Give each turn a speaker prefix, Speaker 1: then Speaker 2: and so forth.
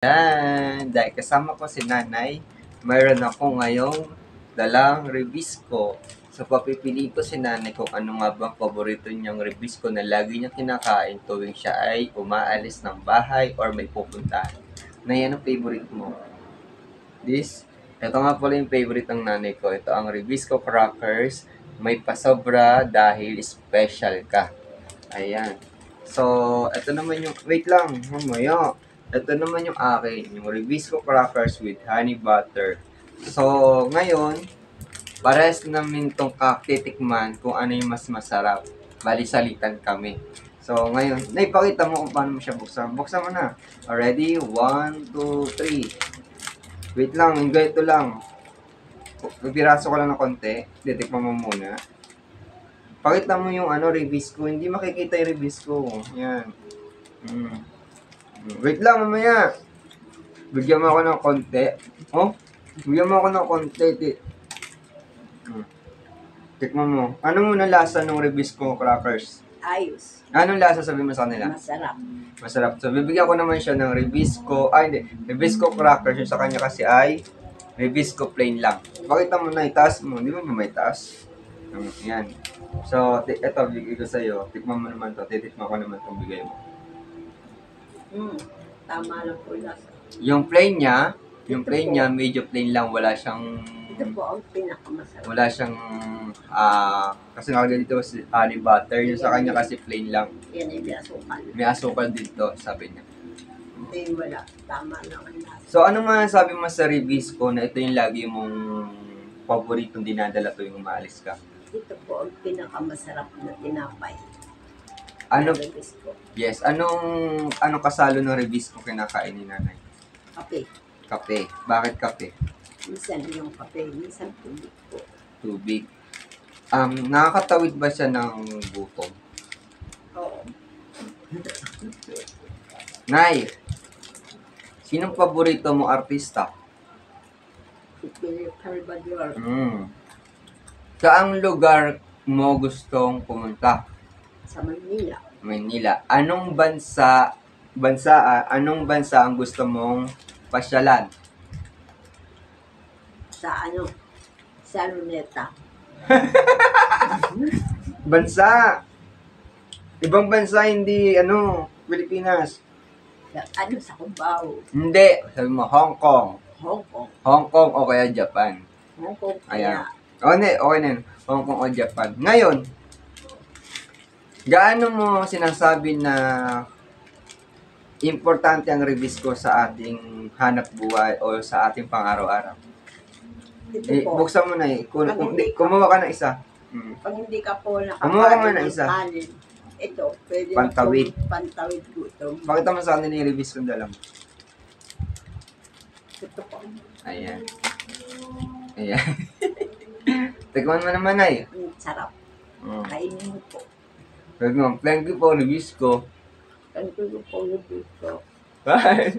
Speaker 1: Yan, dahil kasama ko si nanay, mayroon ako ngayong dalang Ribisco. So, papipili ko si nanay kung ano nga bang paborito niyang Ribisco na lagi niya kinakain tuwing siya ay umaalis ng bahay or may pupuntahan. Nay, anong favorite mo? This? Ito nga pala yung favorite ng nanay ko. Ito ang Ribisco crackers. May pasobra dahil special ka. Ayan. So, ito naman yung, wait lang, mamaya. Ito naman yung akin, yung Ribisco crackers with honey butter. So, ngayon, pares namin itong titikman kung ano yung mas masarap. Bali-salitan kami. So, ngayon, naipakita mo kung paano mo siya buksan. Buksan mo na. Already? 1, 2, 3. Wait lang, yung ganito lang. Pipiraso ko lang ng konti. Titikman mo muna. Pakita mo yung Ribisco. Hindi makikita yung Ribisco. Yan. Wait lang, mamaya. Bigyan mo ako ng konti. Oh? Bigyan mo ako ng konti. Tikman mo. Anong muna lasa ng Ribisco crackers?
Speaker 2: Ayos.
Speaker 1: Anong lasa sabi mo sa kanila?
Speaker 2: Masarap.
Speaker 1: Masarap. So, bibigyan ko naman siya ng Ribisco. Ribisco crackers. Yung sa kanya kasi ay Ribisco plain lang. Pakita mo na, itaas mo. Di ba may taas? Yan. So, ito, bigay ko sa'yo. Tikman mo naman to. Titikman ko naman itong bigay mo.
Speaker 2: Tama lang po lasa.
Speaker 1: Yung plain niya, medyo plain lang. Wala siyang...
Speaker 2: Ito po ang pinakamasarap.
Speaker 1: Wala siyang... kasi nakalagay dito si honey butter. Yung sa kanya kasi plain lang.
Speaker 2: Yan ay may asukal.
Speaker 1: May asukal dito, sabi niya.
Speaker 2: Hindi, wala. Tama lang ang lasa.
Speaker 1: So, ano man sabi mo sa Ribisco na ito yung lagi mong paboritong dinadala tuwing umaalis ka?
Speaker 2: Ito po ang pinakamasarap na tinapay.
Speaker 1: Ano?
Speaker 2: Ribisco.
Speaker 1: Yes. Anong kasalo ng Ribisco kinakain ni nanay?
Speaker 2: Kape.
Speaker 1: Kape. Bakit kape?
Speaker 2: Minsan yung kape, minsan tubig po.
Speaker 1: Tubig. Nakakatawid ba siya ng gutom?
Speaker 2: Oo.
Speaker 1: Nay, sinong paborito mo artista?
Speaker 2: Si Philip Salvador.
Speaker 1: Saang lugar mo gustong pumunta?
Speaker 2: Sa Manila.
Speaker 1: Manila. Anong bansa ang gusto mong pasyalan?
Speaker 2: Sa Luneta.
Speaker 1: Bansa! Ibang bansa, hindi, Pilipinas.
Speaker 2: Sa Cubao.
Speaker 1: Hindi. Sabi mo, Hong Kong.
Speaker 2: Hong Kong.
Speaker 1: Hong Kong o kaya Japan.
Speaker 2: Hong Kong
Speaker 1: Ayan.
Speaker 2: kaya.
Speaker 1: Okay na yun. Hong Kong o Japan. Ngayon, gaano mo sinasabi na importante ang Ribisco sa ating hanap buhay o sa ating pang-araw-araw?
Speaker 2: Ito po.
Speaker 1: Buksan mo na eh. Kumuha ka ng isa.
Speaker 2: Pag hindi ka po
Speaker 1: Kumuha ka muna
Speaker 2: nakakain ng
Speaker 1: isa.
Speaker 2: kanin, ito, pwede
Speaker 1: Pantawid.
Speaker 2: na po pantawid gutom.
Speaker 1: Pakita mo sa kanila yung Ribisco dala mo.
Speaker 2: Ito po.
Speaker 1: Ayan. Ayan. Tikman mo naman ay.
Speaker 2: Sarap. Kainin mo po.
Speaker 1: Thank you po, Ribisco.
Speaker 2: Thank you po, Ribisco.
Speaker 1: Bye!